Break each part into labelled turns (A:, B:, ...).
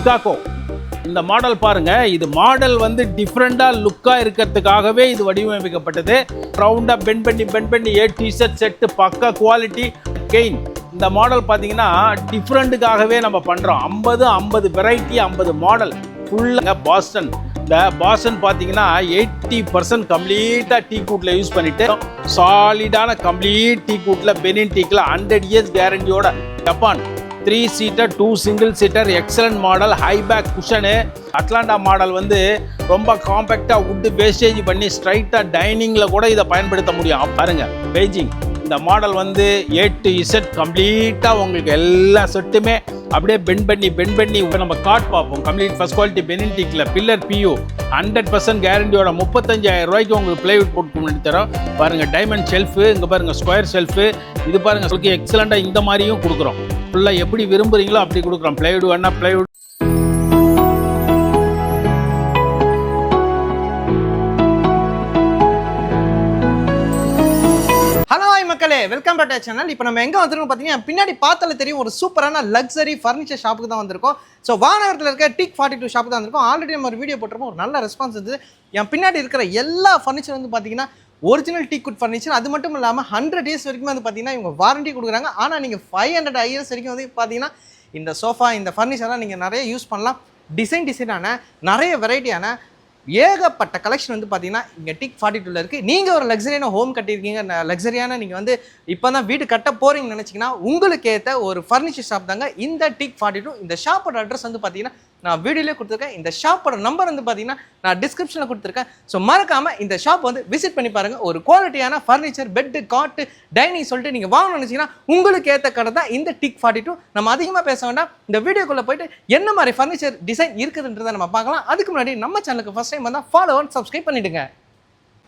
A: Chicago. இந்த model பாருங்க, இது மாடல் வந்து டிஃப்ரெண்டா லுக்கா இருக்கிறதுக்காகவே இது வடிவமைக்கப்பட்டது. ரவுண்டா பெண்ட் பண்ணி ஏ டிஷர்ட் செட்டு பக்கா குவாலிட்டி கெயின். இந்த மாடல் பார்த்தீங்கன்னா டிஃப்ரெண்ட்டுக்காகவே நம்ம பண்ணுறோம். 50 வெரைட்டி 50 மாடல் ஃபுல்லாக பாஸ்டன். இந்த பாஸ்டன் பார்த்தீங்கன்னா 80% கம்ப்ளீட்டாக டீ கூட்டில் யூஸ் பண்ணிட்டு சாலிடான கம்ப்ளீட் டீ கூட்டில் பெனின் டீக்கில் 100 years கேரண்டியோட Japan 3 seater 2 single seater excellent model. High back cushion. Atlanta model வந்து ரொம்ப காம்பேக்டாக வுட்டு வேஸ்டேஜ் பண்ணி ஸ்ட்ரைட்டாக டைனிங்கில் கூட இதை பயன்படுத்த முடியும். பாருங்க பெய்ஜிங். இந்த மாடல் வந்து A to Z கம்ப்ளீட்டாக உங்களுக்கு எல்லா செட்டுமே அப்படியே பெண்ட் பண்ணி இப்போ நம்ம காட் பார்ப்போம். கம்ப்ளீட் ஃபர்ஸ்ட் குவாலிட்டி பெனின் டீக்கில் பில்லர் PU 100% கேரண்டியோட 35,000 ரூபாய்க்கு உங்களுக்கு பிளைவுட் போட்டு பண்ணி தரோம். பாருங்கள் டைமண்ட் ஷெல்ஃபு, இங்கே பாருங்கள் ஸ்கொயர் ஷெல்ஃபு. இது பாருங்கள் உங்களுக்கு எக்ஸலண்ட்டாக இந்த மாதிரியும் கொடுக்குறோம். ஃபுல்லாக எப்படி விரும்புகிறீங்களோ அப்படி கொடுக்குறோம். பிளைவுட் வேணா பிளைவுட்.
B: மக்களே, வெல்கம் பேக் டு சேனல். இப்போ நம்ம எங்கே வந்திருக்கோம் பார்த்தீங்கன்னா, பின்னாடி பார்த்தாலே தெரியும் ஒரு சூப்பரான லக்ஸரி ஃபர்னிச்சர் ஷாப்புக்கு தான் வந்திருக்கோம். ஸோ வானகரத்தில் இருக்க TEAK 42 ஷாப்புக்கு தான் வந்திருக்கோம். ஆல்ரெடி நம்ம ஒரு வீடியோ போட்டிருப்போம், ஒரு நல்ல ரெஸ்பான்ஸ் இருந்தது. என் பின்னாடி இருக்கிற எல்லா ஃபர்னிச்சர் வந்து பார்த்தீங்கன்னா ஒரிஜினல் டீக் குட் ஃபர்னிச்சர். அது மட்டும் இல்லாமல் 100 years வரைக்கும் வந்து பார்த்தீங்கன்னா இவங்க வாரண்டி கொடுக்குறாங்க. ஆனால் நீங்கள் 500 years வரைக்கும் வந்து பார்த்தீங்கன்னா இந்த சோஃபா இந்த ஃபர்னிச்சர்லாம் நீங்கள் நிறைய யூஸ் பண்ணலாம். டிசைனான நிறைய வெரைட்டியான ஏகப்பட்ட கலெக்ஷன் வந்து பார்த்தீங்கன்னா இங்கே TEAK 42 இருக்குது. நீங்கள் ஒரு லக்ஸரியான ஹோம் கட்டியிருக்கீங்க, லக்ஸரியான நீங்கள் வந்து இப்போ தான் வீடு கட்ட போகிறீங்கன்னு நினச்சிங்கன்னா உங்களுக்கு ஏற்ற ஒரு ஃபர்னிச்சர் ஷாப் தாங்க இந்த TEAK 42. இந்த ஷாப்போட அட்ரஸ் வந்து பார்த்தீங்கன்னா நான் வீடியோலேயே கொடுத்துருக்கேன். இந்த ஷாப்போட நம்பர் வந்து பார்த்தீங்கன்னா நான் டிஸ்கிரிப்ஷனில் கொடுத்துருக்கேன். ஸோ மறக்காமல் இந்த ஷாப் வந்து விசிட் பண்ணி பாருங்கள். ஒரு குவாலிட்டியான ஃபர்னிச்சர், பெட்டு, காட்டு, டைனிங் சொல்லிட்டு நீங்கள் வாங்கணும்னு நினச்சிங்கன்னா உங்களுக்கு ஏற்ற கடை தான் இந்த TEAK 42. நம்ம அதிகமாக பேச வேண்டாம், இந்த வீடியோக்குள்ளே போயிட்டு என்ன மாதிரி ஃபர்னிச்சர் டிசைன் இருக்குதுன்றதை நம்ம பார்க்கலாம். அதுக்கு முன்னாடி நம்ம சேனலுக்கு ஃபர்ஸ்ட் டைம் வந்தால் ஃபாலோ அண்ட் சப்ஸ்கிரைப் பண்ணிவிடுங்க.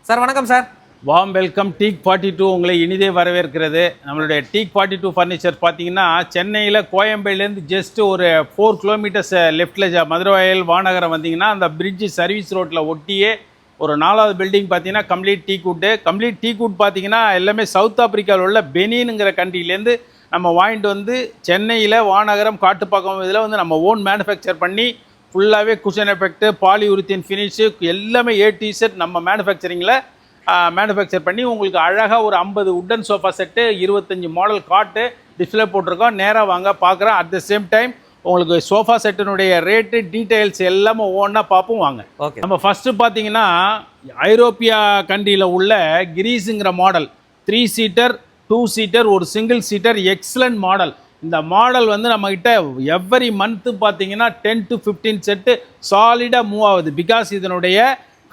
B: சார் வணக்கம் சார்.
A: Warm welcome. TEAK 42 உங்களை இனிதே வரவேற்கிறது. நம்மளுடைய TEAK 42 ஃபர்னிச்சர் பார்த்தீங்கன்னா சென்னையில் கோயம்பேடுலேருந்து ஜஸ்ட் ஒரு 4 kilometers லெஃப்டில் மதுரவாயல் வானகரம் வந்தீங்கன்னா அந்த பிரிட்ஜ் சர்வீஸ் ரோட்டில் ஒட்டியே ஒரு 4வது பில்டிங் பார்த்தீங்கன்னா கம்ப்ளீட் டீ குட் பார்த்தீங்கன்னா எல்லாமே சவுத் ஆப்பிரிக்காவில் உள்ள பெனின்ங்கிற கண்ட்ரிலேருந்து நம்ம வாங்கிட்டு வந்து சென்னையில் வானகரம் காட்டுப்பாக்கம் இதில் வந்து நம்ம ஓன் மேனுஃபேக்சர் பண்ணி ஃபுல்லாகவே குஷன் எஃபெக்ட்டு, பாலியூரித்தீன் ஃபினிஷு எல்லாமே A to Z நம்ம மேனுஃபேக்சர் பண்ணி உங்களுக்கு அழகாக ஒரு 50 உட்டன் சோஃபா செட்டு, 25 மாடல் காட்டு டிஸ்பிளே போட்டிருக்கோம். நேராக வாங்க பார்க்குறோம். அட் த சேம் டைம் உங்களுக்கு சோஃபா செட்டினுடைய ரேட்டு டீட்டெயில்ஸ் எல்லாமே ஒவ்வொன்றா பார்ப்போம் வாங்க.
B: ஓகே. நம்ம
A: ஃபஸ்ட்டு பார்த்தீங்கன்னா ஐரோப்பியா கண்ட்ரியில் உள்ள கிரீஸுங்கிற மாடல் 3 seater 2 seater ஒரு சிங்கிள் சீட்டர் எக்ஸலண்ட் மாடல். இந்த மாடல் வந்து நம்மக்கிட்ட எவ்ரி மந்த்து பார்த்தீங்கன்னா 10 to 15 செட்டு சாலிடாக மூவ் ஆகுது. பிகாஸ் இதனுடைய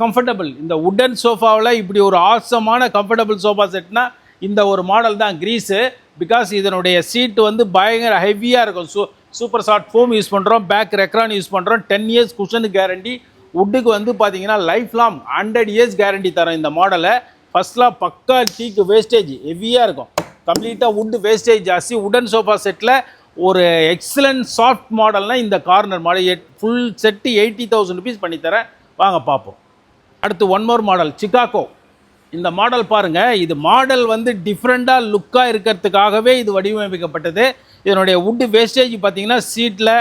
A: கம்ஃபர்டபுள், இந்த உட்டன் சோஃபாவில் இப்படி ஒரு ஆசமான கம்ஃபர்டபுள் சோஃபா செட்னா இந்த ஒரு மாடல் தான் கிரீஸு. பிகாஸ் இதனுடைய சீட்டு வந்து பயங்கர ஹெவியாக இருக்கும். சூப்பர் சாஃப்ட் ஃபோம் யூஸ் பண்ணுறோம், பேக் ரெக்ரான் யூஸ் பண்ணுறோம். 10 years குஷனுக்கு கேரண்டி. வுட்டுக்கு வந்து பார்த்தீங்கன்னா லைஃப் லாங் 100 years கேரண்டி தரோம் இந்த மாடலை. ஃபஸ்ட்லாம் பக்கா டீக்கு வேஸ்டேஜ் ஹெவியாக இருக்கும். கம்ப்ளீட்டாக வுட்டு வேஸ்டேஜ் ஜாஸ்தி. உடன் சோஃபா செட்டில் ஒரு எக்ஸலண்ட் சாஃப்ட் மாடல்னால் இந்த corner model full set 80,000 rupees பண்ணித்தரேன். வாங்க பார்ப்போம். அடுத்து ஒன் மோர் மாடல் சிகாகோ. இந்த மாடல் பாருங்கள், இது மாடல் வந்து டிஃப்ரெண்ட்டாக லுக்காக இருக்கிறதுக்காகவே இது வடிவமைக்கப்பட்டது. இதனுடைய வுட்டு வேஸ்டேஜ் பார்த்தீங்கன்னா சீட்டில்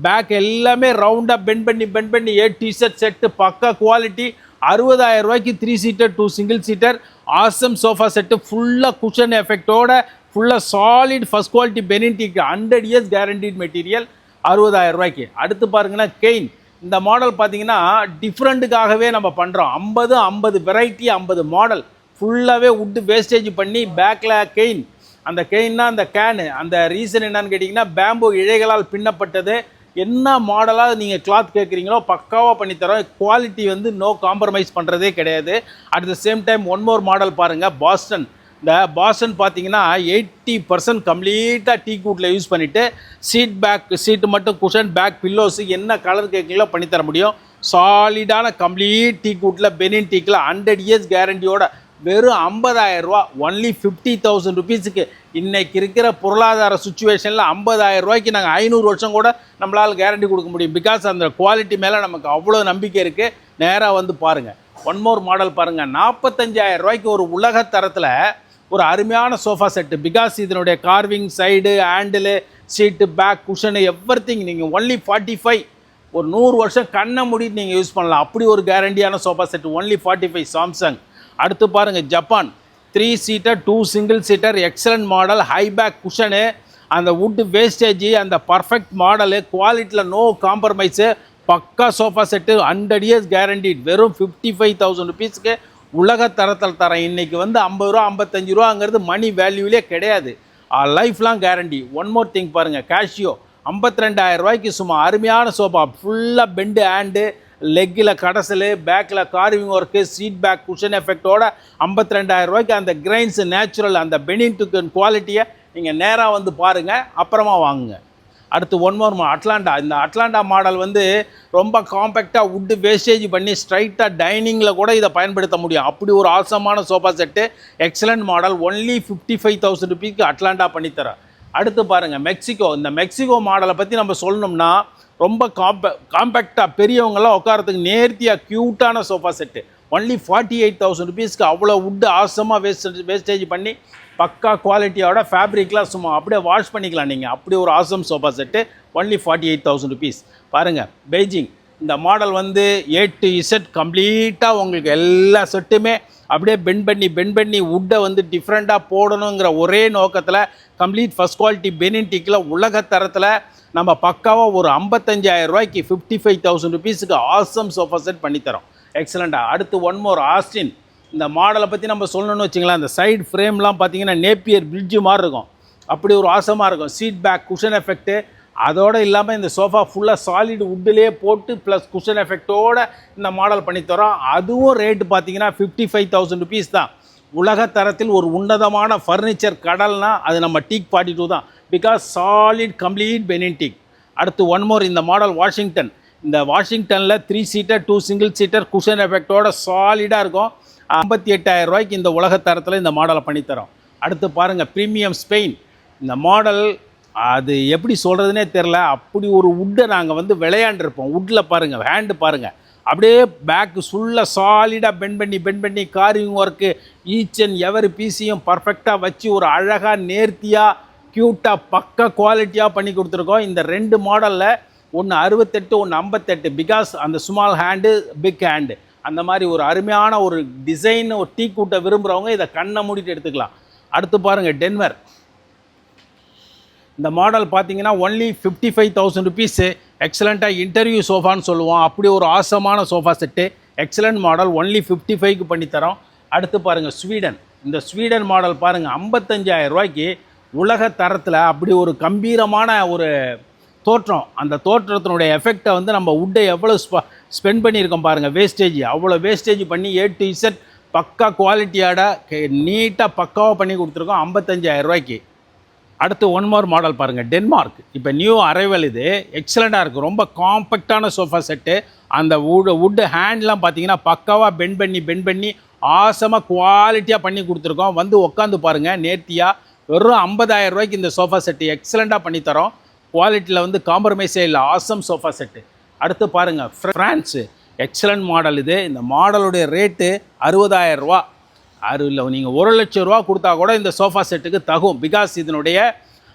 A: பேக் எல்லாமே ரவுண்டாக பெண்ட் பண்ணி A to Z செட்டு பக்கா குவாலிட்டி. 60,000 ரூபாய்க்கு 3 seater 2 single seater awesome sofa set ஃபுல்லாக குஷன் எஃபெக்டோட ஃபுல்லாக solid first quality Benin teak 100 years guaranteed material 60,000 ரூபாய்க்கு. அடுத்து பாருங்கன்னா கெயின். இந்த மாடல் பார்த்தீங்கன்னா டிஃப்ரெண்ட்டுக்காகவே நம்ம பண்ணுறோம். 50 வெரைட்டி 50 மாடல் ஃபுல்லாகவே வுட்டு வேஸ்டேஜ் பண்ணி பேக்கில் கெயின். அந்த கெயின்னா அந்த கேனு, அந்த ரீசன் என்னன்னு கேட்டிங்கன்னா பேம்பு இழைகளால் பின்னப்பட்டது. என்ன மாடலாக நீங்கள் கிளாத் கேட்குறீங்களோ பக்காவாக பண்ணித்தரோம். குவாலிட்டி வந்து நோ காம்ப்ரமைஸ் பண்ணுறதே கிடையாது. At the same time one more model பாருங்கள் பாஸ்டன். இந்த பாஸ்டன் பார்த்தீங்கன்னா 80% கம்ப்ளீட்டாக டீ கூட்டில் யூஸ் பண்ணிவிட்டு சீட்டு மட்டும் குஷன், பேக் பில்லோஸு என்ன கலர் கேட்குங்களோ பண்ணித்தர முடியும். சாலிடான கம்ப்ளீட் டீ கூட்டில் பெனின் டீக்கில் 100 years கேரண்டியோட வெறும் 50,000 ரூபா. ஒன்லி 50,000 rupeesக்கு இன்றைக்கி இருக்கிற பொருளாதார சுச்சுவேஷனில் 50,000 ரூபாய்க்கு நாங்கள் 500 வருஷம் கூட நம்மளால் கேரண்டி கொடுக்க முடியும். பிகாஸ் அந்த குவாலிட்டி மேலே நமக்கு அவ்வளோ நம்பிக்கை இருக்குது. நேராக வந்து பாருங்கள். ஒன் மோர் மாடல் பாருங்கள். 45,000 ரூபாய்க்கு ஒரு உலக தரத்தில் ஒரு அருமையான சோஃபா செட்டு. பிகாஸ் இதனுடைய கார்விங், சைடு, ஹேண்டிலு, சீட்டு, பேக், குஷனு எவ்ரிதிங் நீங்கள் ஒன்லி 45 ஒரு 100 வருஷம் கண்ணை மூடிட்டு நீங்கள் யூஸ் பண்ணலாம். அப்படி ஒரு கேரண்டியான சோஃபா செட். Only 45 Samsung. அடுத்து பாருங்கள் Japan 3 seater 2 single seater excellent model, high back cushion, அந்த வுட் வேஸ்டேஜ், அந்த பர்ஃபெக்ட் மாடலு, குவாலிட்டியில் நோ காம்ப்ரமைஸு, பக்கா சோஃபா செட்டு, 100 இயர்ஸ் கேரண்டிட். வெறும் 55,000 ருபீஸ்க்கு உலக தரத்தில் தரேன். இன்றைக்கி வந்து 50 ரூபா 55 ரூபாங்கிறது மணி வேல்யூவிலே கிடையாது. Life long guarantee. One more thing பாருங்கள், கேஷியோ 52,000 ரூபாய்க்கு சும்மா அருமையான சோஃபா. ஃபுல்லாக பெண்டு ஹேண்டு, லெக்கில் கடசல், பேக்கில் carving work, seat back cushion எஃபெக்டோட 52,000 ரூபாய்க்கு அந்த கிரைன்ஸ் நேச்சுரல் அந்த பெனின் குவாலிட்டியை நீங்கள் நேராக வந்து பாருங்கள், அப்புறமா வாங்குங்க. அடுத்து ஒன் மோர் அட்லாண்டா. இந்த அட்லாண்டா மாடல் வந்து ரொம்ப காம்பேக்டாக வுட்டு வேஸ்டேஜ் பண்ணி ஸ்ட்ரைட்டாக டைனிங்கில் கூட இதை பயன்படுத்த முடியும். அப்படி ஒரு ஆசமான sofa set, excellent model. Only 55,000 ருபீஸ்க்கு அட்லாண்டா பண்ணித்தரேன். அடுத்து பாருங்கள் மெக்சிகோ. இந்த மெக்சிகோ மாடலை பற்றி நம்ம சொல்லணும்னா ரொம்ப காம்பேக்டாக பெரியவங்களாம் உட்காரத்துக்கு நேர்த்தியாக க்யூட்டான சோஃபா செட்டு. ஒன்லி 48,000 ருபீஸ்க்கு அவ்வளோ வுட்டு ஆசமாக வேஸ்டேஜ் பண்ணி பக்கா குவாலிட்டியோட ஃபேப்ரிக்லாம் சும்மா அப்படியே வாஷ் பண்ணிக்கலாம் நீங்கள். அப்படி ஒரு awesome sofa set. Only 48,000 rupees. பாருங்கள் பெய்ஜிங். இந்த மாடல் வந்து A to Z கம்ப்ளீட்டாக உங்களுக்கு எல்லா செட்டுமே அப்படியே பெண்ட் பண்ணி வுட்டை வந்து டிஃப்ரெண்ட்டாக போடணுங்கிற ஒரே நோக்கத்தில் கம்ப்ளீட் ஃபஸ்ட் குவாலிட்டி பெனின்டிக்கில் உலகத்தரத்தில் நம்ம பக்காவாக ஒரு 55,000 ரூபாய்க்கு 55,000 ருபீஸுக்கு ஆசம் சோஃபா செட் பண்ணித்தரோம். எக்ஸலண்ட்டாக. அடுத்து ஒன் மோர் ஆஸ்டின். இந்த மாடலை பற்றி நம்ம சொல்லணும்னு வச்சிங்களேன், அந்த சைடு ஃப்ரேம்லாம் பார்த்தீங்கன்னா நேப்பியர் பிரிட்ஜு மாதிரி இருக்கும். அப்படி ஒரு ஆசமாக இருக்கும். சீட் பேக் குஷன் எஃபெக்ட்டு, அதோடு இல்லாமல் இந்த சோஃபா ஃபுல்லாக சாலிட் வுட்டிலே போட்டு ப்ளஸ் குஷன் எஃபெக்டோடு இந்த மாடல் பண்ணித்தரோம். அதுவும் ரேட்டு பார்த்தீங்கன்னா 55,000 ருபீஸ் தான். உலகத்தரத்தில் ஒரு உன்னதமான ஃபர்னிச்சர் கடல்னால் அது நம்ம டீக் 42 தான். Because solid complete Benin teak. அடுத்து ஒன் மோர் இந்த மாடல் வாஷிங்டன். இந்த வாஷிங்டனில் 3 சீட்டர் 2 சிங்கிள் சீட்டர் குஷன் எஃபெக்டோட சாலிடாக இருக்கும். 58,000 ரூபாய்க்கு இந்த உலகத்தரத்தில் இந்த மாடலை பண்ணித்தரோம். அடுத்து பாருங்கள் ப்ரீமியம் ஸ்பெயின். இந்த மாடல் அது எப்படி சொல்கிறதுனே தெரில. அப்படி ஒரு வுட்டை நாங்கள் வந்து விளையாண்டுருப்போம். வுட்டில் பாருங்கள், ஹேண்டு பாருங்கள், அப்படியே பேக்கு ஃபுல்லாக சாலிடாக பெண்ட் பண்ணி carving work each and every பீஸையும் பர்ஃபெக்டாக வச்சு ஒரு அழகாக நேர்த்தியாக க்யூட்டாக பக்க குவாலிட்டியாக பண்ணி கொடுத்துருக்கோம். இந்த 2 மாடலில் ஒன்று 68 ஒன்று 58. பிகாஸ் அந்த ஸ்மால் ஹேண்டு பிக் ஹேண்டு அந்த மாதிரி ஒரு அருமையான ஒரு டிசைன், ஒரு டீ கூட்டை விரும்புகிறவங்க இதை கண்ணை மூடிட்டு எடுத்துக்கலாம். அடுத்து பாருங்கள் டென்வர். இந்த மாடல் பார்த்தீங்கன்னா ஒன்லி 55,000 ருபீஸு. எக்ஸலண்ட்டாக இன்டர்வியூ சோஃபான்னு சொல்லுவோம். அப்படி ஒரு ஆசமான sofa set. Excellent model. Only 55க்கு பண்ணித்தரோம். அடுத்து பாருங்கள் ஸ்வீடன். இந்த ஸ்வீடன் மாடல் பாருங்கள் 55,000 ரூபாய்க்கு உலக தரத்தில் அப்படி ஒரு கம்பீரமான ஒரு தோற்றம். அந்த தோற்றத்தினுடைய எஃபெக்டை வந்து நம்ம வுட்டை எவ்வளோ ஸ்பெண்ட் பண்ணியிருக்கோம் பாருங்கள். வேஸ்டேஜ் அவ்வளோ வேஸ்டேஜ் பண்ணி A to Z பக்கா குவாலிட்டியோட நீட்டாக பக்காவாக பண்ணி கொடுத்துருக்கோம் 55,000 ரூபாய்க்கு. அடுத்து ஒன் மோர் மாடல் பாருங்கள் டென்மார்க். இப்போ நியூ அரைவல் இது. எக்ஸலண்ட்டாக இருக்குது. ரொம்ப காம்பேக்டான சோஃபா செட்டு. அந்த வுட்டு ஹேண்ட்லாம் பார்த்தீங்கன்னா பக்காவாக பெண்ட் பண்ணி ஆசமாக குவாலிட்டியாக பண்ணி கொடுத்துருக்கோம். வந்து உட்காந்து பாருங்கள் நேர்த்தியாக. வெறும் 50,000 ரூபாய்க்கு இந்த சோஃபா செட்டு எக்ஸலண்ட்டாக பண்ணித்தரோம். குவாலிட்டியில் வந்து காம்ப்ரமைஸே இல்லை. Awesome sofa set. அடுத்து பாருங்கள் ஃப்ரான்ஸு. எக்ஸலண்ட் மாடல் இது. இந்த மாடலுடைய ரேட்டு 60,000 ரூபா. இல்லை நீங்கள் 1,00,000 ரூபா கொடுத்தா கூட இந்த சோஃபா செட்டுக்கு தகும். பிகாஸ் இதனுடைய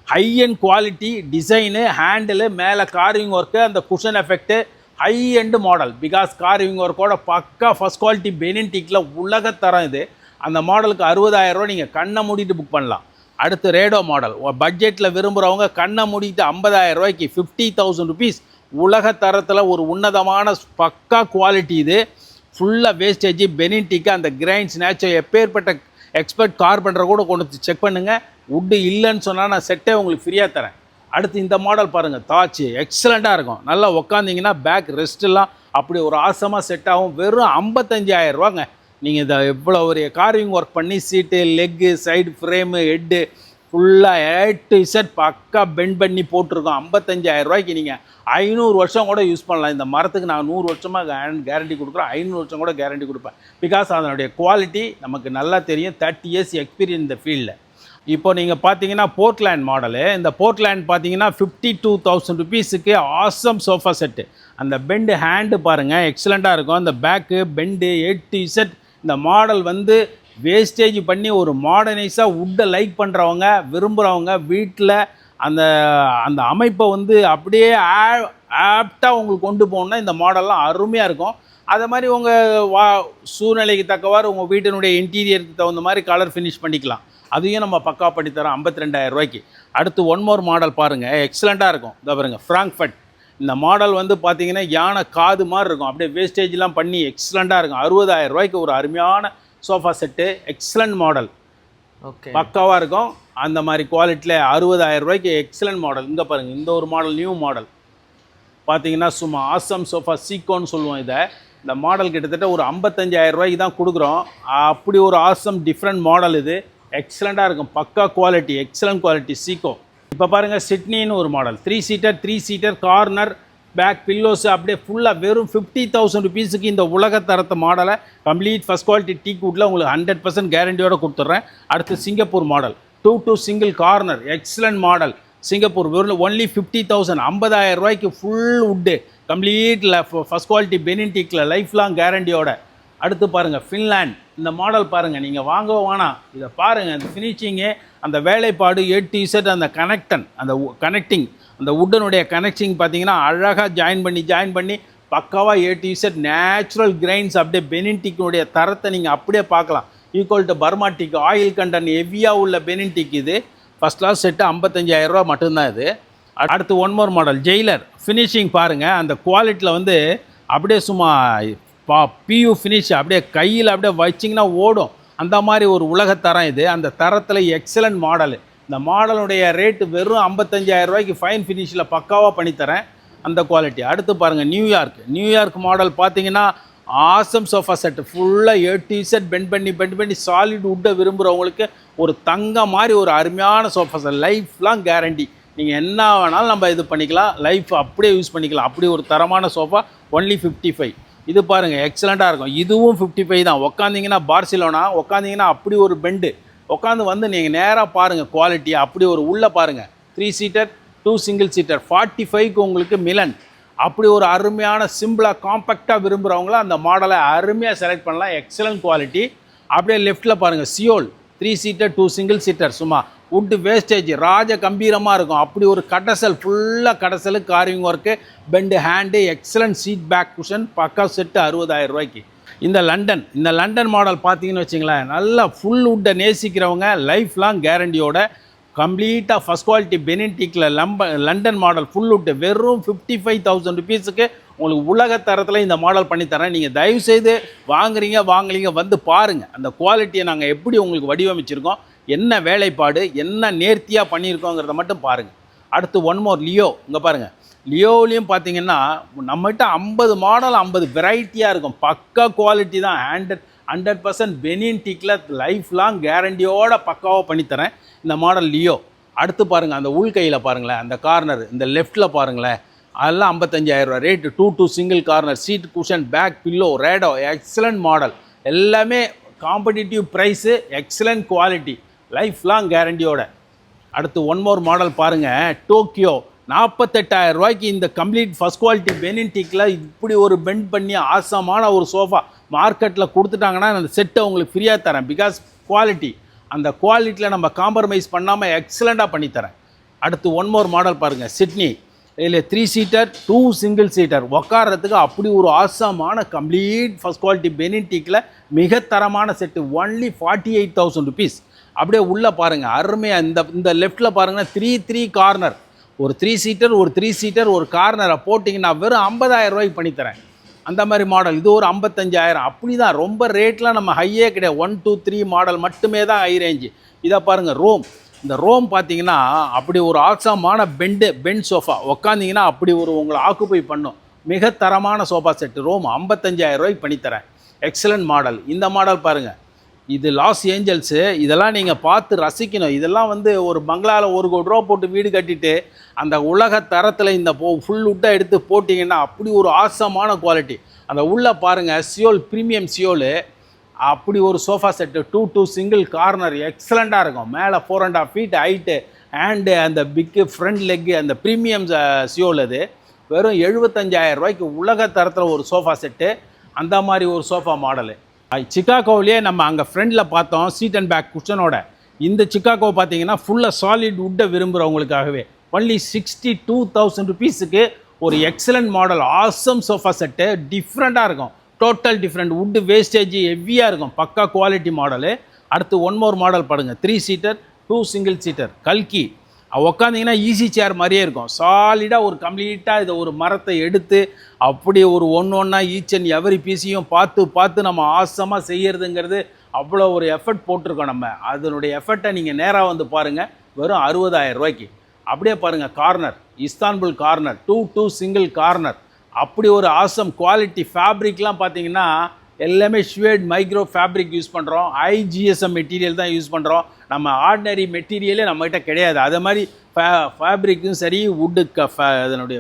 A: high end quality design, handle, மேலே கார்விங் ஒர்க்கு, அந்த cushion effect high end model. Because carving ஒர்க்கோட பக்கா ஃபஸ்ட் குவாலிட்டி பெனின்டிக்கில் உலகத்தரம் இது. அந்த மாடலுக்கு 60,000 ரூபா நீங்கள் கண்ணை மூடிட்டு புக் பண்ணலாம். அடுத்து ரேடோ மாடல். பட்ஜெட்டில் விரும்புகிறவங்க கண்ணை மூடிட்டு 50,000 ரூபாய்க்கு 50,000 ருபீஸ் உலகத்தரத்தில் ஒரு உன்னதமான பக்கா குவாலிட்டி இது. ஃபுல்லாக வேஸ்டேஜ் பெனின்டிக்கு அந்த கிரைன்ஸ் நேச்சர் எப்பேற்பட்ட எக்ஸ்பர்ட் கார்பெண்டர் கூட கொண்டு வந்து செக் பண்ணுங்கள். வுட்டு இல்லைன்னு சொன்னால் நான் செட்டே உங்களுக்கு ஃப்ரீயாக தரேன். அடுத்து இந்த மாடல் பாருங்கள் தாச்சு. எக்ஸலண்ட்டாக இருக்கும். நல்லா உக்காந்திங்கன்னா பேக் ரெஸ்ட்டெல்லாம் அப்படி ஒரு ஆசமாக செட் ஆகும். வெறும் 55,000 ரூபாங்க. நீங்கள் இதை எவ்வளோ ஒரு கார்விங் ஒர்க் பண்ணி சீட்டு, லெக்கு, சைடு ஃப்ரேமு, ஹெட்டு ஃபுல்லாக A to Z பக்கா பெண்ட் பண்ணி போட்டிருக்கோம். 55,000 ரூபாய்க்கு நீங்கள் 500 வருஷம் கூட யூஸ் பண்ணலாம். இந்த மரத்துக்கு நான் 100 வருஷமாக கேரண்டி கொடுக்குறேன். 500 வருஷம் கூட கேரண்டி கொடுப்பேன். பிகாஸ் அதனுடைய குவாலிட்டி நமக்கு நல்லா தெரியும். 30 இயர்ஸ் எக்ஸ்பீரியன்ஸ் இந்த ஃபீல்டில். இப்போ நீங்கள் பார்த்தீங்கன்னா போர்ட்லேண்ட் மாடலு. இந்த போர்ட்லேண்ட் பார்த்தீங்கன்னா 52,000 ருபீஸுக்கு ஆசம் சோஃபா செட்டு. அந்த பெண்டு ஹேண்டு பாருங்கள் எக்ஸலண்ட்டாக இருக்கும். அந்த back bend A to Z. இந்த மாடல் வந்து வேஸ்டேஜ் பண்ணி ஒரு மாடர்னைஸாக வுட்டை லைக் பண்ணுறவங்க விரும்புகிறவங்க வீட்டில் அந்த அந்த அமைப்பை வந்து அப்படியே ஆப்டாக உங்களுக்கு கொண்டு போகணுன்னா இந்த மாடல்லாம் அருமையாக இருக்கும். அதே மாதிரி உங்கள் சூழ்நிலைக்கு தக்கவாறு உங்கள் வீட்டினுடைய இன்டீரியருக்கு தகுந்த மாதிரி கலர் ஃபினிஷ் பண்ணிக்கலாம். அதையும் நம்ம பக்கா பண்ணித்தரோம் 52,000 ரூபாய்க்கு. அடுத்து ஒன் மோர் மாடல் பாருங்கள், எக்ஸலண்ட்டாக இருக்கும். இதை பாருங்கள், ஃப்ராங்க்ஃபர்ட். இந்த மாடல் வந்து பார்த்தீங்கன்னா யானை காது மாதிரி இருக்கும், அப்படியே வேஸ்டேஜ்லாம் பண்ணி எக்ஸலண்ட்டாக இருக்கும். 60,000 ரூபாய்க்கு ஒரு அருமையான sofa set, excellent model,
B: okay
A: பக்காவாக இருக்கும். அந்த மாதிரி குவாலிட்டியில் 60,000 ரூபாய்க்கு எக்ஸலண்ட் மாடல். இங்கே பாருங்கள், இந்த ஒரு மாடல் நியூ மாடல் பார்த்தீங்கன்னா சும்மா ஆசம் சோஃபா சீக்கோன்னு சொல்லுவோம் இதை. இந்த மாடல் கிட்டத்தட்ட ஒரு 55,000 ரூபாய்க்கு தான் கொடுக்குறோம். அப்படி ஒரு ஆசம் டிஃப்ரெண்ட் மாடல் இது. எக்ஸலண்ட்டாக இருக்கும், பக்கா குவாலிட்டி, எக்ஸலண்ட் குவாலிட்டி சீக்கோ. இப்போ பாருங்கள், சிட்னின்னு ஒரு model, 3 seater corner back pillows அப்படியே ஃபுல்லாக வெறும் 50,000 ருபீஸுக்கு இந்த உலகத்தரத்த மாடலை கம்ப்ளீட் ஃபஸ்ட் குவாலிட்டி டீக் வுட்டில் உங்களுக்கு 100% கேரண்டியோடு கொடுத்துட்றேன். அடுத்து Singapore model 2 single corner, excellent model. Singapore வெறும் ஒன்லி 50,000, 50,000 ரூபாய்க்கு ஃபுல் வுட்டு கம்ப்ளீட்டில் ஃபஸ்ட் குவாலிட்டி பெனின்டிக்கில் லைஃப் லாங் கேரண்டியோட. அடுத்து பாருங்கள், ஃபின்லேண்ட். இந்த மாடல் பாருங்கள், நீங்கள் வாங்கவோ வேணாம், இதை பாருங்கள். அந்த ஃபினிஷிங்கு, அந்த வேலைப்பாடு, A-to-Z, அந்த அந்த கனெக்டிங், அந்த வுட்டனுடைய கனெக்டிங் பார்த்தீங்கன்னா அழகாக ஜாயின் பண்ணி பக்காவாக A-to-Z நேச்சுரல் கிரைன்ஸ், அப்படியே பெனின்டிக்கினுடைய தரத்தை நீங்கள் அப்படியே பார்க்கலாம். ஈக்குவல் டு பர்மாட்டிக் ஆயில் கண்டன் ஹெவியாக உள்ள பெனின்டிக். இது ஃபஸ்ட் கிளாஸ் செட்டு 55,000 ரூபா மட்டும்தான் இது. அடுத்து one more model Jailer. Finishing பாருங்கள், அந்த குவாலிட்டியில் வந்து அப்படியே சும்மா பியூ ஃபினிஷ், அப்படியே கையில் அப்படியே வச்சிங்கன்னா ஓடும், அந்த மாதிரி ஒரு உலகத்தரம் இது. அந்த தரத்தில் எக்ஸலண்ட் மாடலு. இந்த மாடலுடைய ரேட்டு வெறும் 55,000 ரூபாய்க்கு ஃபைன் ஃபினிஷில் பக்காவாக பண்ணித்தரேன், அந்த குவாலிட்டி. அடுத்து பாருங்கள், நியூயார்க் மாடல் பார்த்தீங்கன்னா ஆசம் சோஃபா செட்டு ஃபுல்லாக A-to-Z பெண்ட் பண்ணி சாலிட் வுட்டை விரும்புகிறவங்களுக்கு ஒரு தங்க மாதிரி ஒரு அருமையான sofa set, life long guarantee. நீங்கள் என்ன வேணாலும் நம்ம இது பண்ணிக்கலாம், லைஃப் அப்படியே யூஸ் பண்ணிக்கலாம். அப்படி ஒரு தரமான சோஃபா, ஒன்லி 55. இது பாருங்கள், எக்ஸலண்ட்டாக இருக்கும். இதுவும் 55 தான். உக்காந்திங்கன்னா பார்சிலோனா, உக்காந்திங்கன்னா அப்படி ஒரு பெண்டு, உட்காந்து வந்து நீங்கள் நேராக பாருங்கள் குவாலிட்டி. அப்படி ஒரு உள்ளே பாருங்கள், 3 சீட்டர் 2 சிங்கிள் சீட்டர் 45க்கு உங்களுக்கு மிலன். அப்படி ஒரு அருமையான சிம்பிளாக காம்பேக்டாக விரும்புகிறவங்களாம் அந்த மாடலை அருமையாக செலக்ட் பண்ணலாம், எக்ஸலண்ட் குவாலிட்டி. அப்படியே லெஃப்ட்டில் பாருங்கள், சியோல் 3 சீட்டர் 2 சிங்கிள் சீட்டர், சும்மா வுட்டு வேஸ்டேஜ் ராஜ கம்பீரமாக இருக்கும். அப்படி ஒரு கடசல், ஃபுல்லாக கடசல், carving work, bend hand, excellent seat back cushion, பக்கா செட்டு 60,000 ரூபாய்க்கு. இந்த லண்டன் மாடல் பார்த்தீங்கன்னு வச்சிங்களேன், நல்லா ஃபுல் வுட்டை நேசிக்கிறவங்க லைஃப் லாங் கேரண்டியோட கம்ப்ளீட்டாக ஃபஸ்ட் குவாலிட்டி பெனின்டிக்கில் லண்டன் மாடல் ஃபுல் வுட்டு வெறும் 55,000 ருபீஸுக்கு உங்களுக்கு உலகத்தரத்தில் இந்த மாடல் பண்ணித்தரேன். நீங்கள் தயவுசெய்து வாங்குறீங்க வந்து பாருங்கள், அந்த குவாலிட்டியை நாங்கள் எப்படி உங்களுக்கு வடிவமைச்சிருக்கோம், என்ன வேலைப்பாடு, என்ன நேர்த்தியாக பண்ணியிருக்கோங்கிறத மட்டும் பாருங்கள். அடுத்து ஒன் மோர் லியோ. இங்கே பாருங்கள், லியோவிலையும் பார்த்தீங்கன்னா நம்மகிட்ட 50 மாடல் 50 வெரைட்டியாக இருக்கும். பக்கா குவாலிட்டி தான், 100% பெனின்டிக்கில் லைஃப் லாங் கேரண்டியோட பக்காவாக பண்ணித்தரேன் இந்த மாடல் லியோ. அடுத்து பாருங்கள், அந்த உள்கையில் பாருங்களேன், அந்த கார்னர் இந்த லெஃப்ட்டில் பாருங்களேன், அதெல்லாம் 55,000 ரூபா rate. 2 single corner, seat cushion, back pillow, ரேடோ, எக்ஸலண்ட் மாடல், எல்லாமே competitive price, excellent quality, life long கேரண்டியோட. அடுத்து ஒன் மோர் மாடல் பாருங்கள், டோக்கியோ. 48,000 ரூபாய்க்கு இந்த கம்ப்ளீட் ஃபஸ்ட் குவாலிட்டி பெனின்டிக்கில் இப்படி ஒரு பெண்ட் பண்ணி ஆசமான ஒரு சோஃபா மார்க்கெட்டில் கொடுத்துட்டாங்கன்னா அந்த செட்டை உங்களுக்கு ஃப்ரீயாக தரேன். பிகாஸ் குவாலிட்டி, அந்த குவாலிட்டியில் நம்ம காம்ப்ரமைஸ் பண்ணாமல் எக்ஸலண்ட்டாக பண்ணித்தரேன். அடுத்து ஒன் மோர் மாடல் பாருங்கள், சிட்னி. இதில் 3 சீட்டர் 2 சிங்கிள் சீட்டர், உட்காரத்துக்கு அப்படி ஒரு ஆசமான கம்ப்ளீட் ஃபஸ்ட் குவாலிட்டி பெனின்டிக்கில் மிக தரமான செட்டு, ஒன்லி 48,000 ருபீஸ். அப்படியே உள்ளே பாருங்கள், அருமையாக இந்த லெஃப்ட்டில் பாருங்கன்னா 3 கார்னர், ஒரு 3 சீட்டர் ஒரு 3 சீட்டர் ஒரு கார்னரை போட்டிங்கன்னா வெறும் 50,000 ரூபாய்க்கு பண்ணித்தரேன். அந்த மாதிரி மாடல் இது ஒரு 55,000. அப்படி தான், ரொம்ப ரேட்லாம் நம்ம ஹையே கிடையாது. 1, 2, 3 மாடல் மட்டுமே தான் ஹை ரேஞ்சு. இதை பாருங்கள், ரோம். இந்த ரோம் பார்த்தீங்கன்னா அப்படி ஒரு ஆசமான பெண்ட் சோஃபா, உக்காந்திங்கன்னா அப்படி ஒரு உங்களை ஆக்குப்பை பண்ணும். மிக தரமான சோஃபா செட்டு ரோம் 55,000 ரூபாய்க்கு பண்ணித்தரேன், எக்ஸலண்ட் மாடல். இந்த மாடல் பாருங்கள், இது லாஸ் ஏஞ்சல்ஸு. இதெல்லாம் நீங்கள் பார்த்து ரசிக்கணும். இதெல்லாம் வந்து ஒரு பங்களாவில் 1 கோடி ரூபா போட்டு வீடு கட்டிட்டு அந்த உலக தரத்தில் இந்த ஃபுல் வுட்டாக எடுத்து போட்டிங்கன்னா அப்படி ஒரு ஆசமான குவாலிட்டி. அந்த உள்ளே பாருங்கள், சியோல் ப்ரீமியம் சியோலு, அப்படி ஒரு சோஃபா செட்டு 2 சிங்கிள் கார்னர், எக்ஸலண்ட்டாக இருக்கும். மேலே 4.5 ஃபீட் ஹைட்டு, ஹேண்டு, அந்த பிக்கு ஃப்ரண்ட் லெக்கு, அந்த ப்ரீமியம் சியோல். அது வெறும் 75,000 ரூபாய்க்கு உலக தரத்தில் ஒரு சோஃபா செட்டு, அந்த மாதிரி ஒரு சோஃபா மாடலு. சிக்காகோவிலேயே நம்ம அங்கே ஃப்ரண்டில் பார்த்தோம் சீட் அண்ட் பேக் குஷனோட. இந்த சிக்காகோ பார்த்தீங்கன்னா ஃபுல்லாக சாலிட் வுட்டை விரும்புகிறவங்களுக்காகவே ஒன்லி 62,000 ருபீஸுக்கு ஒரு excellent model awesome sofa set டிஃப்ரெண்ட்டாக இருக்கும். Total different. வுட்டு வேஸ்டேஜ் ஹெவியாக இருக்கும். பக்கா குவாலிட்டி மாடலு. அடுத்து ஒன் மோர் மாடல் பாருங்க, 3 சீட்டர் 2 சிங்கிள் சீட்டர் கல்கி. உக்காந்திங்கன்னா ஈஸி சேர் மாதிரியே இருக்கும். சாலிடாக ஒரு கம்ப்ளீட்டாக இதை ஒரு மரத்தை எடுத்து அப்படி ஒரு ஒன்றா ஈச் அண்ட் எவரி பீஸையும் பார்த்து நம்ம ஆசமாக செய்யறதுங்கிறது அவ்வளோ ஒரு எஃபர்ட் போட்டிருக்கோம் நம்ம. அதனுடைய எஃபர்ட்டை நீங்கள் நேராக வந்து பாருங்கள். வெறும் 60,000 ரூபாய்க்கு. அப்படியே பாருங்கள், corner Istanbul corner 2 single corner. அப்படி ஒரு ஆசம் குவாலிட்டி. ஃபேப்ரிக்லாம் பார்த்தீங்கன்னா எல்லாமே ஷ்வேட் மைக்ரோ ஃபேப்ரிக் யூஸ் பண்ணுறோம். IGSM மெட்டீரியல் தான் யூஸ் பண்ணுறோம். நம்ம ஆர்டினரி மெட்டீரியலே நம்மகிட்ட கிடையாது. அது மாதிரி ஃபேப்ரிக்கும் சரி, வுட்டு அதனுடைய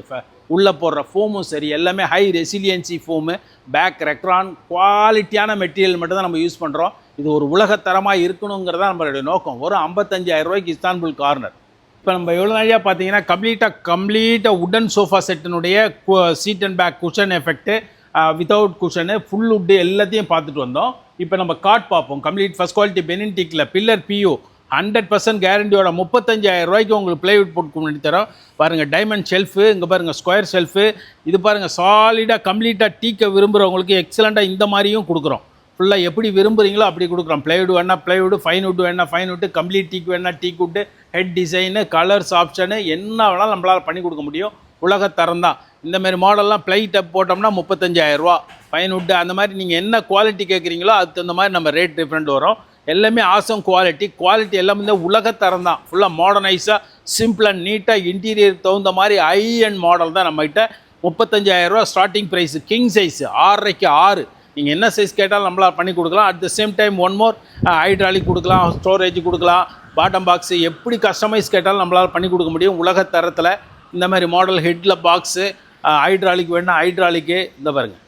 A: உள்ளே போடுற ஃபோமும் சரி, எல்லாமே high resilience foam, back Recron குவாலிட்டியான மெட்டீரியல் மட்டும் தான் நம்ம யூஸ் பண்ணுறோம். இது ஒரு உலகத்தரமாக இருக்கணுங்கிறதா நம்மளுடைய நோக்கம். ஒரு 55,000 ரூபாய்க்கு இஸ்தான்புல் கார்னர். இப்போ நம்ம எவ்வளோ நாளையாக பார்த்தீங்கன்னா கம்ப்ளீட்டாக உடன் சோஃபா செட்டினுடைய seat and back cushion effect, without cushion, full wood எல்லாத்தையும் பார்த்துட்டு வந்தோம். இப்போ நம்ம காட் பார்ப்போம். கம்ப்ளீட் ஃபஸ்ட் குவாலிட்டி பெனின்டிக்கில் பில்லர் PU 100% கேரண்டியோட 35,000 ரூபாய்க்கு உங்களுக்கு பிளைவுட் போட்டு பண்ணி தரோம். பாருங்கள், டைமண்ட் ஷெல்ஃபு, இங்கே பாருங்கள் ஸ்கொயர் ஷெல்ஃபு. இது பாருங்கள் சாலிடாக கம்ப்ளீட்டாக டீக்கை விரும்புகிறவங்களுக்கு எக்ஸலண்ட்டாக இந்த மாதிரியும் கொடுக்குறோம். ஃபுல்லாக எப்படி விரும்புகிறீங்களோ அப்படி கொடுக்குறோம். ப்ளைவுட் வேணால் ப்ளைவுட், ஃபைன் வுட் வேணால் ஃபைன் வுட்டு, கம்ப்ளீட் டீக் வேணால் teak wood, head design, colours option என்ன வேணாலும் நம்மளால் பண்ணி கொடுக்க முடியும். உலகத்தரம் தான். இந்தமாரி மாடல்லாம் ப்ளைட் அப் போட்டோம்னா 35,000 ரூபா. ஃபைன் வுட்டு அந்த மாதிரி நீங்கள் என்ன குவாலிட்டி கேட்குறீங்களோ அதுக்கு தகுந்த மாதிரி நம்ம ரேட் டிஃப்ரெண்ட் வரும். எல்லாமே ஆசம் குவாலிட்டி எல்லாமே இந்த உலகத்தரம் தான். ஃபுல்லாக மாடர்னைஸாக சிம்பிள் அண்ட் நீட்டாக இன்டீரியர் தகுந்த மாதிரி ஹை அண்ட் மாடல் தான் நம்மகிட்ட. 35,000 ரூபா ஸ்டார்டிங் ப்ரைஸ். கிங் சைஸ் 6.5க்கு 6. நீங்கள் என்ன சைஸ் கேட்டாலும் நம்மளால் பண்ணி கொடுக்கலாம். At the same time one more hydraulic கொடுக்கலாம், ஸ்டோரேஜ் கொடுக்கலாம், பாட்டம் பாக்ஸு, எப்படி கஸ்டமைஸ் கேட்டாலும் நம்மளால் பண்ணி கொடுக்க முடியும் உலகத்தரத்தில். இந்த மாதிரி மாடல் ஹெட்டில் பாக்ஸு, ஹைட்ராலிக் வேணுன்னா ஹைட்ராலிக்கு. இந்த பாருங்கள்,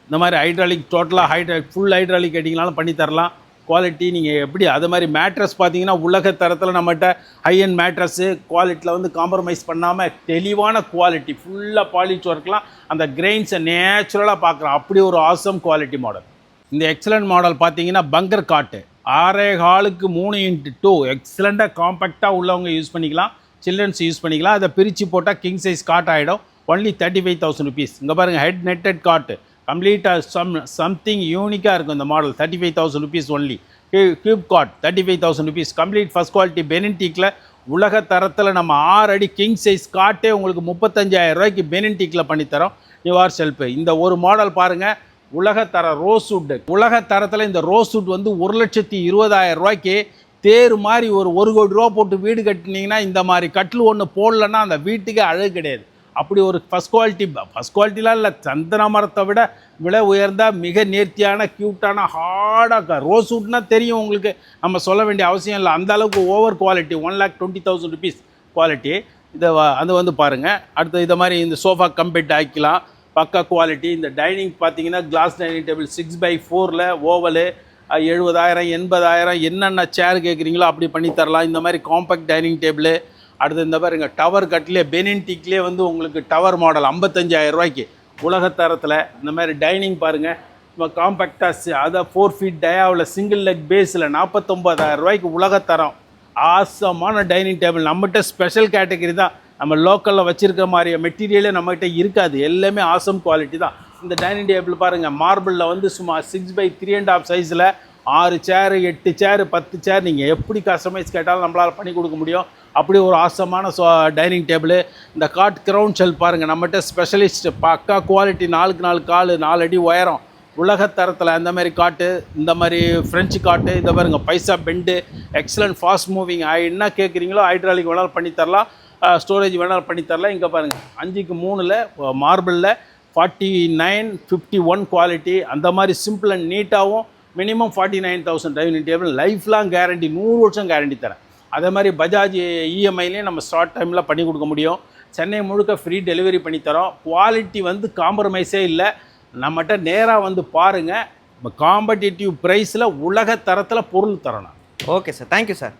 A: இந்த மாதிரி ஹைட்ராலிக் டோட்டலாக ஃபுல் ஹைட்ராலிக் கேட்டிங்கனாலும் பண்ணி தரலாம். குவாலிட்டி நீங்கள் எப்படி அது மாதிரி மேட்ரஸ் பார்த்தீங்கன்னா உலகத்தரத்தில் நம்மகிட்ட ஹை அண்ட் மேட்ரஸ்ஸு குவாலிட்டியில் வந்து காம்ப்ரமைஸ் பண்ணாமல் தெளிவான குவாலிட்டி, ஃபுல்லாக பாலிஷ் ஒர்க்லாம் அந்த கிரெயின்ஸை நேச்சுரலாக பார்க்குறோம். அப்படி ஒரு ஆசம் குவாலிட்டி மாடல். இந்த எக்ஸலண்ட் மாடல் பார்த்தீங்கன்னா பங்கர் காட்டு 6.25க்கு 3x2 எக்ஸலண்ட்டாக காம்பேக்டாக உள்ளவங்க யூஸ் பண்ணிக்கலாம், சில்ட்ரன்ஸ் யூஸ் பண்ணிக்கலாம். அதை பிரித்து போட்டால் கிங் சைஸ் காட் ஆகிடும். Only 35,000 rupees. இங்கே பாருங்கள், ஹெட் நெட்டட் காட்டு கம்ப்ளீட்டாக சம்திங் யூனிக்காக இருக்கும் இந்த model. 35,000 rupees only. Cube cot 35,000 rupees. Complete first quality பெனின்டிக்கில் உலக தரத்தில் நம்ம 6 அடி கிங் சைஸ் காட்டே உங்களுக்கு 35,000 ரூபாய்க்கு பெனின்டிக்கில் பண்ணித்தரோம். நிவார் ஷெல்ஃபு. இந்த ஒரு மாடல் பாருங்கள், உலகத்தர ரோஸ்வுட். உலக தரத்தில் இந்த ரோஸ்வுட் வந்து 1,20,000 ரூபாய்க்கு தேர் மாதிரி ஒரு 1 கோடி ரூபா போட்டு வீடு கட்டினீங்கன்னா இந்த மாதிரி கட்டில் ஒன்று போடலன்னா அந்த வீட்டுக்கே அழகு கிடையாது. அப்படி ஒரு ஃபஸ்ட் குவாலிட்டிலாம் இல்லை, சந்தன மரத்தை விட விலை உயர்ந்த மிக நேர்த்தியான க்யூட்டான ஹார்டாக ரோஸ்வுட்னால் தெரியும் உங்களுக்கு, நம்ம சொல்ல வேண்டிய அவசியம் இல்லை. அந்த அளவுக்கு ஓவர் குவாலிட்டி. 1,20,000 rupees quality. இதை அது வந்து பாருங்கள். அடுத்து இதை மாதிரி இந்த சோஃபா கம்பெட் ஆக்கிக்கலாம், பக்கா குவாலிட்டி. இந்த டைனிங் பார்த்தீங்கன்னா கிளாஸ் டைனிங் டேபிள் 6x4 ஓவலு 70,000 80,000 என்னென்ன சேர் கேட்குறீங்களோ அப்படி பண்ணி தரலாம். இந்த மாதிரி காம்பேக்ட் டைனிங் டேபிள். அடுத்து இந்த பாருங்க, டவர் கட்லேயே பெனின்டிக்லேயே வந்து உங்களுக்கு டவர் மாடல் 55,000 ரூபாய்க்கு உலகத்தரத்தில். இந்த மாதிரி டைனிங் பாருங்கள், நம்ம காம்பேக்டாக அதை 4 ஃபீட் டயாவில் சிங்கிள் லெக் பேஸில் 49,000 ரூபாய்க்கு உலகத்தரம். ஆசமான டைனிங் டேபிள். நம்மகிட்ட ஸ்பெஷல் கேட்டகரி தான். நம்ம லோக்கலில் வச்சுருக்க மாதிரி மெட்டீரியலே நம்மகிட்ட இருக்காது. எல்லாமே ஆசம் குவாலிட்டி தான். இந்த டைனிங் டேபிள் பாருங்கள், மார்பிளில் வந்து சும்மா 6x3.5 சைஸில் 6 சேரு 8 சேரு 10 சேர் நீங்கள் எப்படி கஸ்டமைஸ் கேட்டாலும் நம்மளால் பண்ணி கொடுக்க முடியும். அப்படி ஒரு ஆசமான டைனிங் டேபிள். இந்த காட் கிரவுன் ஷெல்ஃப் பாருங்கள், நம்மகிட்ட ஸ்பெஷலிஸ்ட் பக்கா குவாலிட்டி, 4க்கு 4 கால் 4 அடி உயரம் உலகத்தரத்தில். அந்த மாதிரி காட்டு, இந்த மாதிரி ஃப்ரெஞ்சு காட்டு. இதை பாருங்கள், பைசா பெண்டு எக்ஸலண்ட் ஃபாஸ்ட் மூவிங். என்ன கேட்குறீங்களோ ஹைட்ராலிக் வேணாலும் பண்ணித்தரலாம், ஸ்டோரேஜ் வேணாலும் பண்ணித்தரலாம். இங்கே பாருங்கள், 5க்கு 3ல் மார்பிளில் 4951 குவாலிட்டி. அந்த மாதிரி சிம்பிள் அண்ட் நீட்டாகவும் minimum 49,000 dining table. Life long guarantee, 100 வருஷம் கேரண்டி தரேன். அதே மாதிரி பஜாஜ் இஎம்ஐலேயும் நம்ம ஷார்ட் டைமில் பண்ணி கொடுக்க முடியும். சென்னை முழுக்க ஃப்ரீ டெலிவரி பண்ணித்தரோம். குவாலிட்டி வந்து காம்ப்ரமைஸே இல்லை. நம்மகிட்ட நேராக வந்து பாருங்கள். காம்படிட்டிவ் ப்ரைஸில் உலக தரத்தில் பொருள் தரணும்.
B: Okay sir, thank you sir.